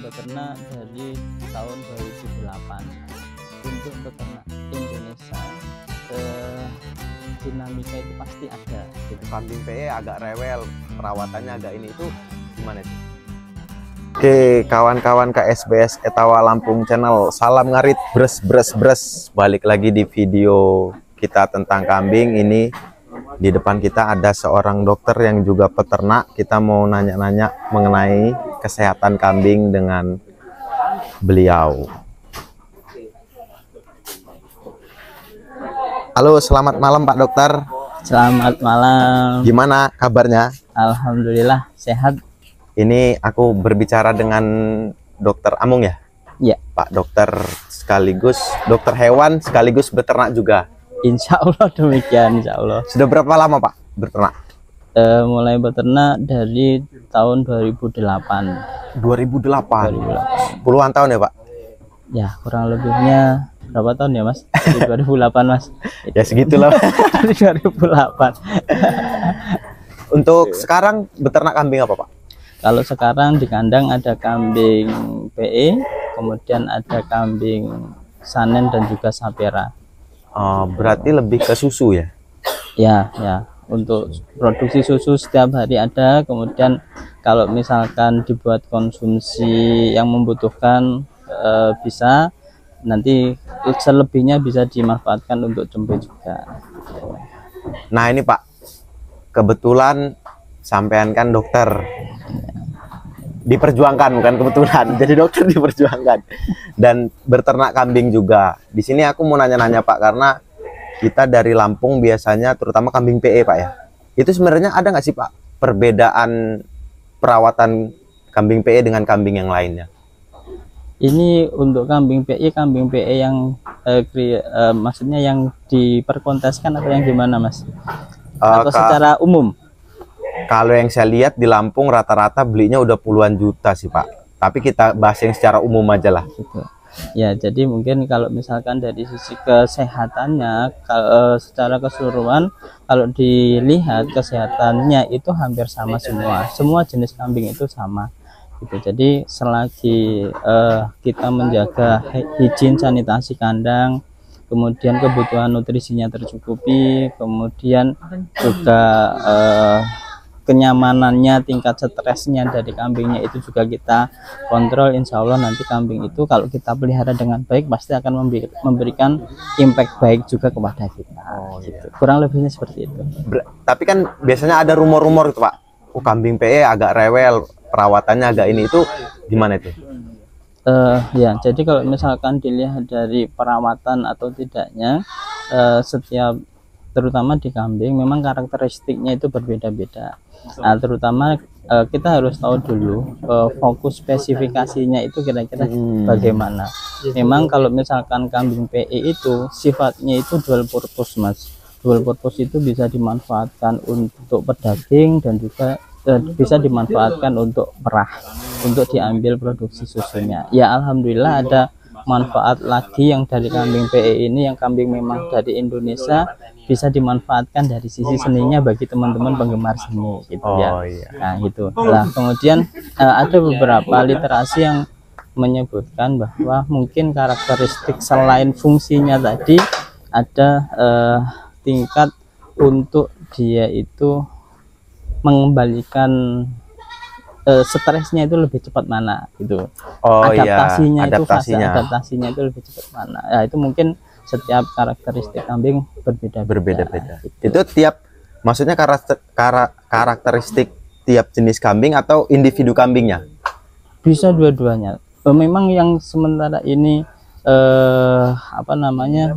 beternak dari tahun 2008 untuk beternak Indonesia. Dinamika itu pasti ada gitu. Kambing PE agak rewel, perawatannya agak ini, itu gimana sih? Oke, kawan-kawan KSBS Etawa Lampung Channel, salam ngarit, bres. Balik lagi di video kita tentang kambing. Ini di depan kita ada seorang dokter yang juga peternak. Kita mau nanya-nanya mengenai kesehatan kambing dengan beliau. Halo, selamat malam Pak Dokter. Selamat malam. Gimana kabarnya? Alhamdulillah sehat. Ini aku berbicara dengan Dokter Amung ya? Ya. Pak Dokter sekaligus dokter hewan sekaligus beternak juga. Insya Allah demikian, Insya Allah. Sudah berapa lama Pak beternak? Mulai beternak dari tahun 2008. 2008. Puluhan tahun ya Pak? Ya, kurang lebihnya berapa tahun ya Mas? Di 2008 Mas. Ya segitulah. Di 2008. Untuk sekarang beternak kambing apa Pak? Kalau sekarang di kandang ada kambing PE, kemudian ada kambing Sanen dan juga Sapera. Berarti lebih ke susu ya? Ya. Untuk produksi susu setiap hari ada. Kemudian kalau misalkan dibuat konsumsi yang membutuhkan bisa. Nanti selebihnya bisa dimanfaatkan untuk jembe juga. Nah ini Pak, kebetulan sampean kan dokter, diperjuangkan bukan kebetulan, jadi dokter diperjuangkan dan berternak kambing juga. Di sini aku mau nanya-nanya Pak, karena kita dari Lampung biasanya terutama kambing PE Pak ya, itu sebenarnya ada nggak sih Pak perbedaan perawatan kambing PE dengan kambing yang lainnya? Ini untuk kambing PE yang maksudnya yang diperkonteskan atau yang gimana Mas? Atau secara umum? Kalau yang saya lihat di Lampung rata-rata belinya udah puluhan juta sih Pak. Tapi kita bahas yang secara umum aja lah. Gitu. Ya, jadi mungkin kalau misalkan dari sisi kesehatannya, secara keseluruhan, kalau dilihat kesehatannya itu hampir sama semua. Semua jenis kambing itu sama. Gitu. Jadi selagi kita menjaga higien sanitasi kandang, kemudian kebutuhan nutrisinya tercukupi, kemudian juga kenyamanannya, tingkat stresnya dari kambingnya itu juga kita kontrol, insya Allah nanti kambing itu kalau kita pelihara dengan baik pasti akan memberikan impact baik juga kepada kita. Gitu. Kurang lebihnya seperti itu. Tapi kan biasanya ada rumor-rumor itu Pak, kambing PE agak rewel, perawatannya agak ini, itu gimana itu? Ya, jadi kalau misalkan dilihat dari perawatan atau tidaknya, setiap terutama di kambing memang karakteristiknya itu berbeda-beda. Nah, terutama kita harus tahu dulu fokus spesifikasinya itu kira-kira bagaimana. Memang kalau misalkan kambing PE itu sifatnya itu dual purpose Mas. Dual purpose itu bisa dimanfaatkan untuk pedaging dan juga bisa dimanfaatkan untuk perah, untuk diambil produksi susunya. Ya alhamdulillah ada manfaat lagi yang dari kambing PE ini, yang kambing memang dari Indonesia, bisa dimanfaatkan dari sisi seninya bagi teman-teman penggemar seni gitu ya. Iya. Nah gitu. Nah kemudian ada beberapa literasi yang menyebutkan bahwa mungkin karakteristik selain fungsinya tadi ada tingkat untuk dia itu mengembalikan stresnya itu lebih cepat mana gitu. Adaptasinya itu fase adaptasinya itu lebih cepat mana. Ya itu mungkin setiap karakteristik kambing berbeda-beda. Gitu. Itu maksudnya karakteristik tiap jenis kambing atau individu kambingnya? Bisa dua-duanya. Memang yang sementara ini apa namanya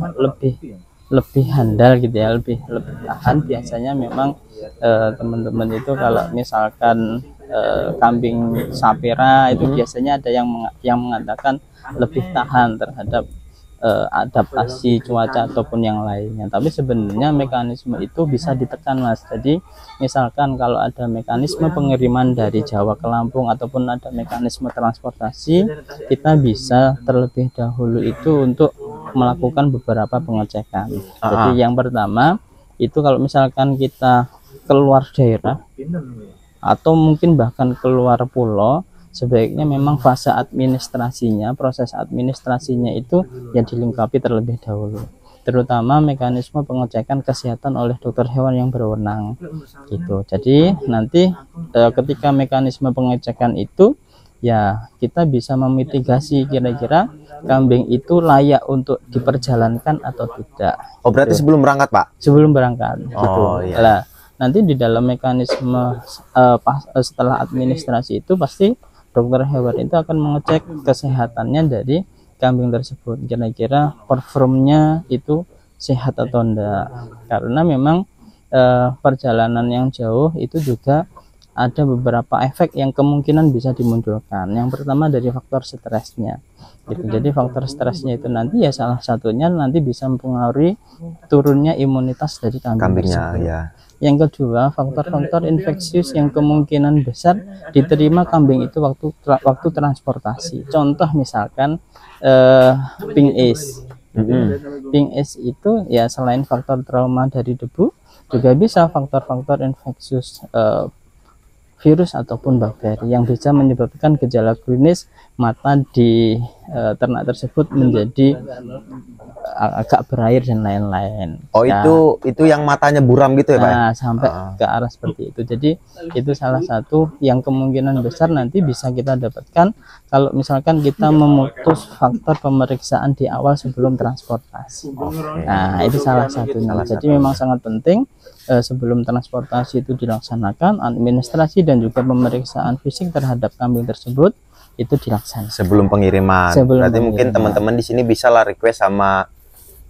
lebih handal gitu ya, lebih tahan. Biasanya memang teman-teman itu kalau misalkan kambing Sapera itu biasanya ada yang mengatakan lebih tahan terhadap adaptasi cuaca ataupun yang lainnya. Tapi sebenarnya mekanisme itu bisa ditekan Mas. Jadi misalkan kalau ada mekanisme pengiriman dari Jawa ke Lampung ataupun ada mekanisme transportasi, kita bisa terlebih dahulu itu untuk melakukan beberapa pengecekan. Jadi yang pertama itu kalau misalkan kita keluar daerah atau mungkin bahkan keluar pulau, sebaiknya memang fase administrasinya, proses administrasinya itu yang dilengkapi terlebih dahulu, terutama mekanisme pengecekan kesehatan oleh dokter hewan yang berwenang gitu. Jadi nanti ketika mekanisme pengecekan itu ya kita bisa memitigasi kira-kira kambing itu layak untuk diperjalankan atau tidak. Oh berarti gitu. sebelum berangkat Pak? Sebelum berangkat gitu. Iya. Nah, nanti di dalam mekanisme setelah administrasi itu pasti dokter hewan itu akan mengecek kesehatannya dari kambing tersebut, kira-kira performnya itu sehat atau enggak, karena memang perjalanan yang jauh itu juga ada beberapa efek yang kemungkinan bisa dimunculkan. Yang pertama dari faktor stresnya gitu. Jadi faktor stresnya itu nanti ya salah satunya nanti bisa mempengaruhi turunnya imunitas dari kambingnya ya. Yang kedua, faktor-faktor infeksius yang kemungkinan besar diterima kambing itu waktu transportasi. Contoh misalkan pink ace. Pink ace itu ya selain faktor trauma dari debu, juga bisa faktor-faktor infeksius virus ataupun bakteri yang bisa menyebabkan gejala klinis mata di ternak tersebut menjadi agak berair dan lain-lain. Oh ya, itu yang matanya buram gitu ya Pak? Nah, sampai ke arah seperti itu. Jadi itu salah satu yang kemungkinan besar nanti bisa kita dapatkan kalau misalkan kita memutus faktor pemeriksaan di awal sebelum transportasi. Nah, itu salah satunya. Jadi memang sangat penting sebelum transportasi itu dilaksanakan administrasi dan juga pemeriksaan fisik terhadap kambing tersebut itu dilaksanakan sebelum pengiriman. Berarti mungkin teman-teman di sini bisa lah request sama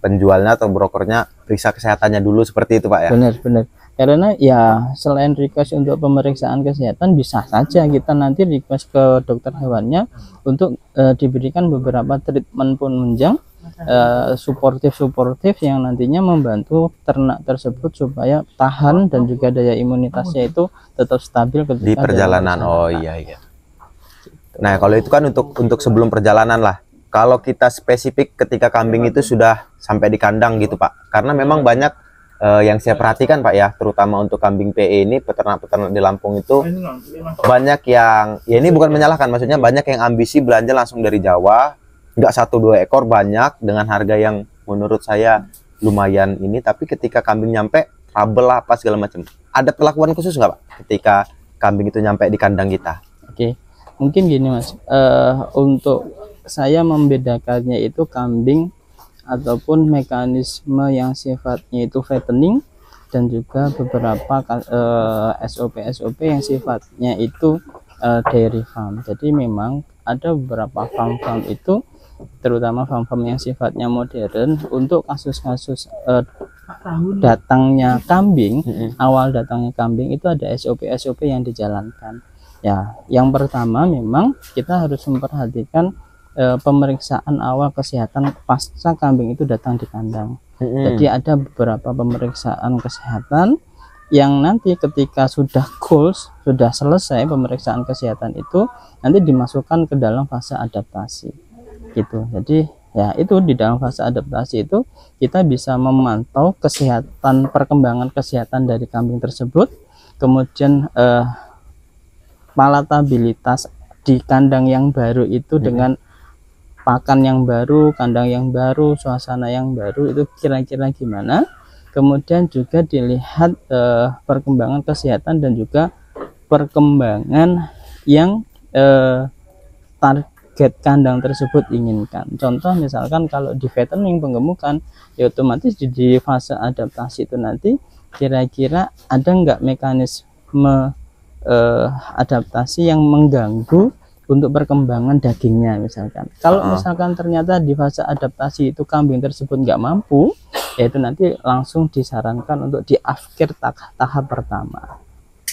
penjualnya atau brokernya periksa kesehatannya dulu seperti itu Pak ya. Benar-benar. Karena ya selain request untuk pemeriksaan kesehatan bisa saja kita nanti request ke dokter hewannya untuk diberikan beberapa treatment penunjang suportif yang nantinya membantu ternak tersebut supaya tahan dan juga daya imunitasnya itu tetap stabil ketika di perjalanan. Oh iya. Nah kalau itu kan untuk sebelum perjalanan lah. Kalau kita spesifik ketika kambing itu sudah sampai di kandang gitu Pak, karena memang banyak yang saya perhatikan Pak ya, terutama untuk kambing PE ini, peternak-peternak di Lampung itu banyak yang, ya ini bukan menyalahkan, maksudnya banyak yang ambisi belanja langsung dari Jawa, nggak 1-2 ekor, banyak dengan harga yang menurut saya lumayan ini, tapi ketika kambing nyampe trouble apa segala macam. Ada perlakuan khusus nggak Pak ketika kambing itu nyampe di kandang kita? Oke, mungkin gini Mas, untuk saya membedakannya itu kambing ataupun mekanisme yang sifatnya itu fattening dan juga beberapa SOP yang sifatnya itu dairy farm. Jadi memang ada beberapa farm itu, terutama farm yang sifatnya modern, untuk kasus-kasus datangnya kambing, awal datangnya kambing itu ada SOP yang dijalankan. Ya, yang pertama memang kita harus memperhatikan pemeriksaan awal kesehatan pasca kambing itu datang di kandang. Jadi ada beberapa pemeriksaan kesehatan yang nanti ketika sudah goals, sudah selesai pemeriksaan kesehatan itu nanti dimasukkan ke dalam fase adaptasi gitu. Jadi ya itu di dalam fase adaptasi itu kita bisa memantau kesehatan, perkembangan kesehatan dari kambing tersebut, kemudian palatabilitas di kandang yang baru itu dengan pakan yang baru, kandang yang baru, suasana yang baru itu kira-kira gimana. Kemudian juga dilihat perkembangan kesehatan dan juga perkembangan yang target kandang tersebut inginkan. Contoh misalkan kalau di fattening penggemukan, ya otomatis di fase adaptasi itu nanti kira-kira ada nggak mekanisme adaptasi yang mengganggu untuk perkembangan dagingnya misalkan. Kalau misalkan ternyata di fase adaptasi itu kambing tersebut nggak mampu, yaitu nanti langsung disarankan untuk di afkir tahap pertama.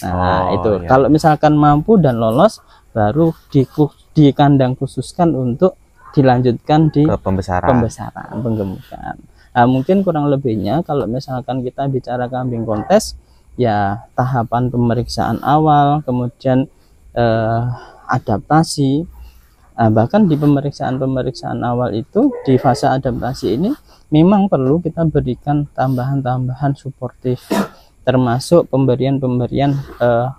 Nah itu ya. Kalau misalkan mampu dan lolos, baru di kandang khususkan untuk dilanjutkan di pembesaran penggemukan. Nah, mungkin kurang lebihnya kalau misalkan kita bicara kambing kontes, ya tahapan pemeriksaan awal, kemudian adaptasi, bahkan di pemeriksaan awal itu di fase adaptasi ini memang perlu kita berikan tambahan suportif, termasuk pemberian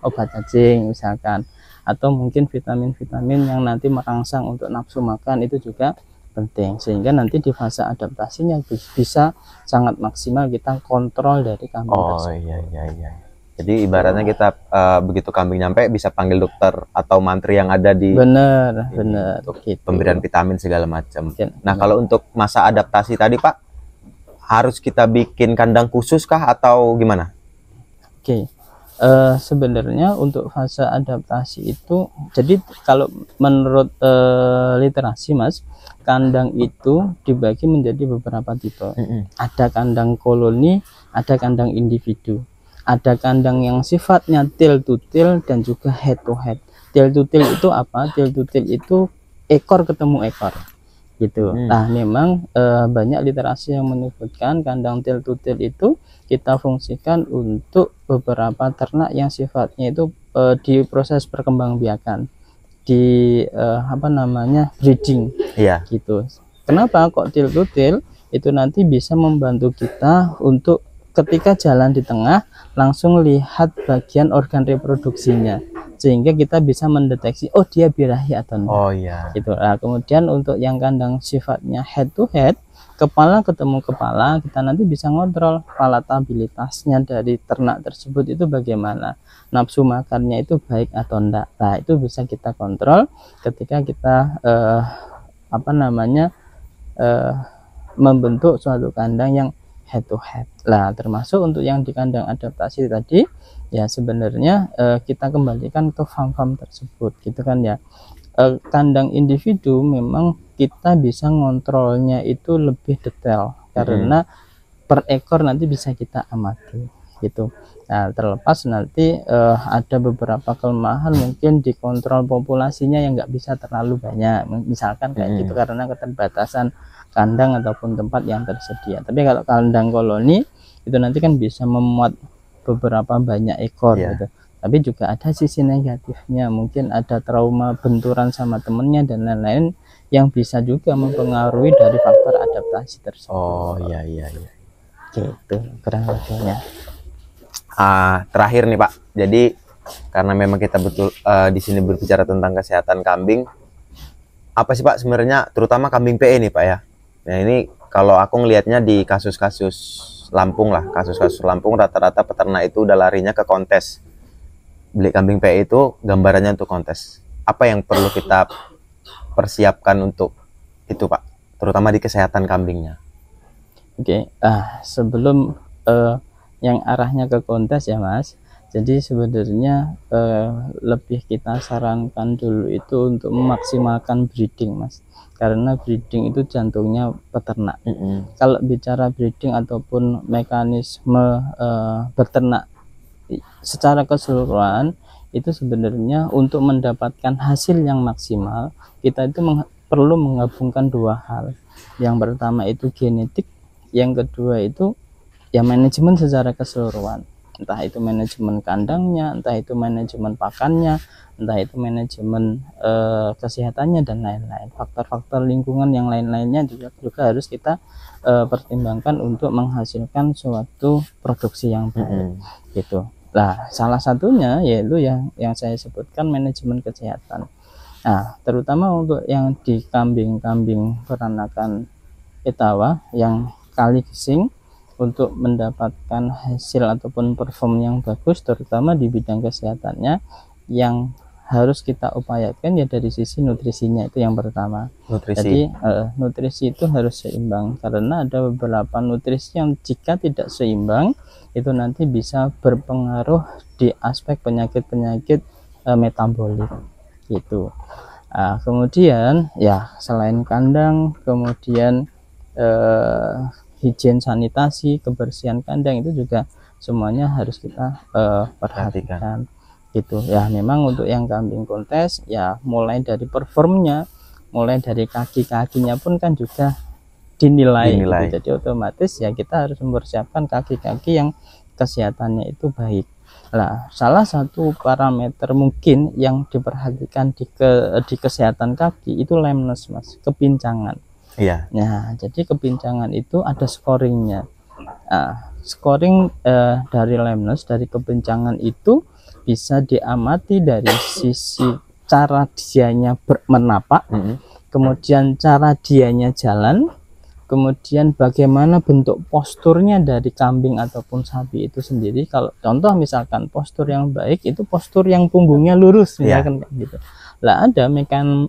obat cacing misalkan, atau mungkin vitamin-vitamin yang nanti merangsang untuk nafsu makan itu juga penting, sehingga nanti di fase adaptasinya bisa sangat maksimal kita kontrol dari kambing tersebut. Iya. Jadi ibaratnya kita begitu kambing nyampe bisa panggil dokter atau mantri yang ada di bener untuk gitu. pemberian vitamin segala macam. Nah, kalau untuk masa adaptasi tadi Pak, harus kita bikin kandang khusus kah atau gimana? Oke. Sebenarnya untuk fase adaptasi itu, jadi kalau menurut literasi Mas, kandang itu dibagi menjadi beberapa tipe. Ada kandang koloni, ada kandang individu, ada kandang yang sifatnya tail to tail dan juga head to head. Tail to tail itu apa? Tail to tail itu ekor ketemu ekor gitu. Nah, memang banyak literasi yang menyebutkan kandang tail to tail itu kita fungsikan untuk beberapa ternak yang sifatnya itu di proses perkembangbiakan, di breeding, gitu. Kenapa kok tail to tail? Itu nanti bisa membantu kita untuk ketika jalan di tengah langsung lihat bagian organ reproduksinya, sehingga kita bisa mendeteksi oh dia birahi atau enggak. Gitu. Nah, kemudian untuk yang kandang sifatnya head to head, kepala ketemu kepala, kita nanti bisa ngontrol palatabilitasnya dari ternak tersebut itu bagaimana, nafsu makannya itu baik atau enggak. Nah, itu bisa kita kontrol ketika kita membentuk suatu kandang yang head to head. Lah, termasuk untuk yang di kandang adaptasi tadi, ya sebenarnya kita kembalikan ke farm-farm tersebut, gitu kan ya. Kandang individu memang kita bisa ngontrolnya itu lebih detail karena per ekor nanti bisa kita amati, gitu. Nah, terlepas nanti ada beberapa kelemahan mungkin di kontrol populasinya yang nggak bisa terlalu banyak, misalkan kayak gitu karena keterbatasan kandang ataupun tempat yang tersedia. Tapi kalau kandang koloni itu nanti kan bisa memuat beberapa banyak ekor gitu. Tapi juga ada sisi negatifnya, mungkin ada trauma benturan sama temennya dan lain-lain yang bisa juga mempengaruhi dari faktor adaptasi tersebut. Iya. Gitu kurang lebihnya. Terakhir nih Pak, jadi karena memang kita di sini berbicara tentang kesehatan kambing, apa sih Pak sebenarnya, terutama kambing PE nih Pak ya? Nah, ini kalau aku ngelihatnya di kasus-kasus Lampung lah, kasus-kasus Lampung rata-rata peternak itu udah larinya ke kontes. Beli kambing PE itu gambarannya untuk kontes. Apa yang perlu kita persiapkan untuk itu Pak, terutama di kesehatan kambingnya? Oke, sebelum yang arahnya ke kontes ya Mas, jadi sebenarnya lebih kita sarankan dulu itu untuk memaksimalkan breeding Mas, karena breeding itu jantungnya peternak. Kalau bicara breeding ataupun mekanisme beternak secara keseluruhan, itu sebenarnya untuk mendapatkan hasil yang maksimal kita itu perlu menggabungkan dua hal. Yang pertama itu genetik, yang kedua itu ya manajemen secara keseluruhan, entah itu manajemen kandangnya, entah itu manajemen pakannya, entah itu manajemen kesehatannya dan lain-lain. Faktor-faktor lingkungan yang lain-lainnya juga harus kita pertimbangkan untuk menghasilkan suatu produksi yang baik, gitu. Nah, salah satunya yaitu yang saya sebutkan manajemen kesehatan. Nah, terutama untuk yang di kambing-kambing peranakan Etawa yang kali gesing, untuk mendapatkan hasil ataupun perform yang bagus, terutama di bidang kesehatannya, yang harus kita upayakan ya dari sisi nutrisinya, itu yang pertama. Jadi nutrisi itu harus seimbang, karena ada beberapa nutrisi yang jika tidak seimbang itu nanti bisa berpengaruh di aspek penyakit-penyakit metabolik gitu. Kemudian ya selain kandang, kemudian higien sanitasi, kebersihan kandang itu juga semuanya harus kita perhatikan gitu ya. Memang untuk yang kambing kontes ya mulai dari performnya, mulai dari kaki-kakinya pun kan juga dinilai. Gitu. Jadi otomatis ya kita harus mempersiapkan kaki-kaki yang kesehatannya itu baik. Nah, salah satu parameter mungkin yang diperhatikan di kesehatan kaki itu lameness Mas, kepincangan. Iya. Nah, jadi kepincangan itu ada scoringnya. Scoring dari lameness, dari kepincangan itu bisa diamati dari sisi cara dianya menapak, kemudian cara dianya jalan, kemudian bagaimana bentuk posturnya dari kambing ataupun sapi itu sendiri. Kalau contoh misalkan postur yang baik itu postur yang punggungnya lurus, misalkan kayak gitu. Lah ada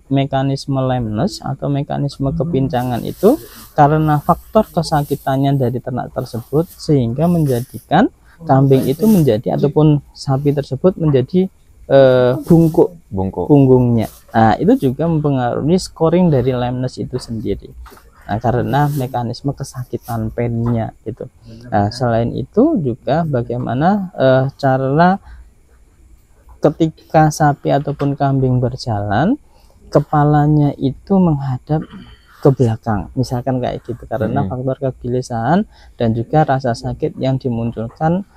mekanisme lameness atau mekanisme kepincangan itu karena faktor kesakitannya dari ternak tersebut, sehingga menjadikan kambing itu menjadi ataupun sapi tersebut menjadi bungkuk punggungnya. Nah, itu juga mempengaruhi scoring dari lameness itu sendiri. Nah, karena mekanisme kesakitan pennya gitu. Nah, selain itu juga bagaimana cara ketika sapi ataupun kambing berjalan, kepalanya itu menghadap ke belakang, misalkan kayak gitu, karena faktor kegelisahan dan juga rasa sakit yang dimunculkan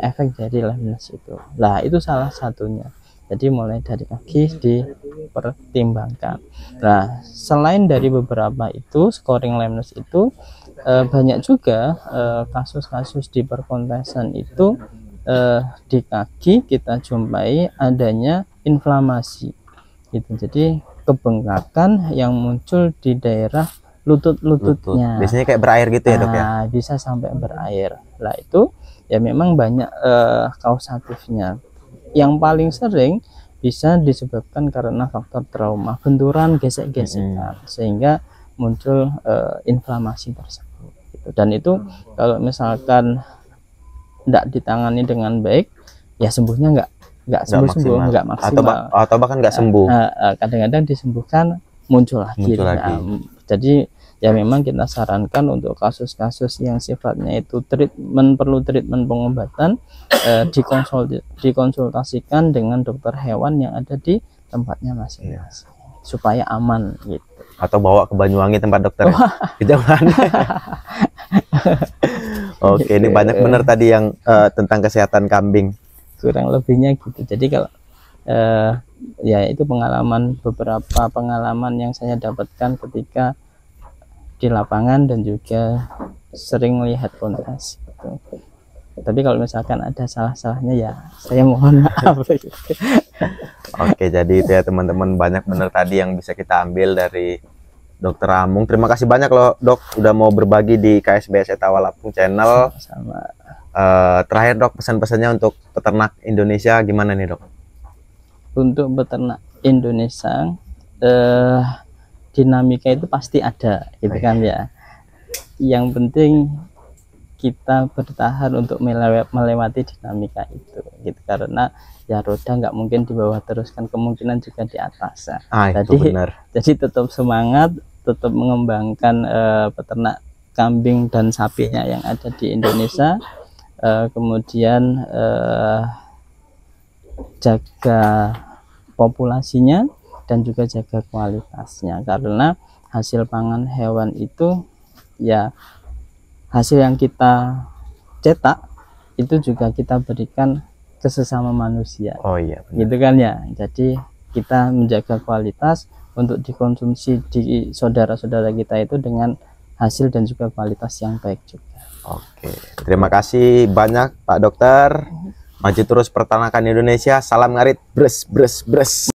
efek dari lameness itu. Nah, itu salah satunya. Jadi mulai dari kaki dipertimbangkan. Nah, selain dari beberapa itu scoring lameness itu banyak juga kasus-kasus di perkontesan itu di kaki kita jumpai adanya inflamasi gitu. Jadi kebengkakan yang muncul di daerah lututnya. Biasanya kayak berair gitu ya, Dok ya? Bisa sampai berair. Lah itu ya memang banyak kausatifnya. Yang paling sering bisa disebabkan karena faktor trauma, benturan, gesek-gesekan, sehingga muncul inflamasi tersebut gitu. Dan itu kalau misalkan tidak ditangani dengan baik, ya sembuhnya nggak maksimal, atau bahkan nggak sembuh. Kadang-kadang disembuhkan muncul lagi. Jadi ya memang kita sarankan untuk kasus-kasus yang sifatnya itu perlu treatment pengobatan, dikonsultasikan dengan dokter hewan yang ada di tempatnya masing-masing, supaya aman gitu. Atau bawa ke Banyuwangi tempat dokter jangan. Oke, ini banyak benar tadi yang tentang kesehatan kambing, kurang lebihnya gitu. Jadi kalau ya itu beberapa pengalaman yang saya dapatkan ketika di lapangan dan juga sering melihat kontes gitu. Tapi kalau misalkan ada salah-salahnya ya saya mohon maaf. Oke, jadi itu ya teman-teman, banyak benar tadi yang bisa kita ambil dari Dokter Amung. Terima kasih banyak loh, Dok, udah mau berbagi di KSBS Etawa Lampung Channel. Sama. Terakhir, Dok, pesan-pesannya untuk peternak Indonesia gimana nih, Dok? Untuk peternak Indonesia, dinamika itu pasti ada, gitu kan ya. Yang penting kita bertahan untuk melewati dinamika itu, gitu. Karena ya roda nggak mungkin di bawah terus, kan kemungkinan juga di atas. Jadi tetap semangat, tetap mengembangkan peternak kambing dan sapinya yang ada di Indonesia. Kemudian jaga populasinya dan juga jaga kualitasnya, karena hasil pangan hewan itu ya hasil yang kita cetak itu juga kita berikan ke sesama manusia. Oh iya, benar. Gitu kan ya. Jadi kita menjaga kualitas untuk dikonsumsi di saudara-saudara kita itu dengan hasil dan juga kualitas yang baik juga. Oke, terima kasih banyak Pak Dokter. Maju terus peternakan Indonesia. Salam ngarit, bres bres bres.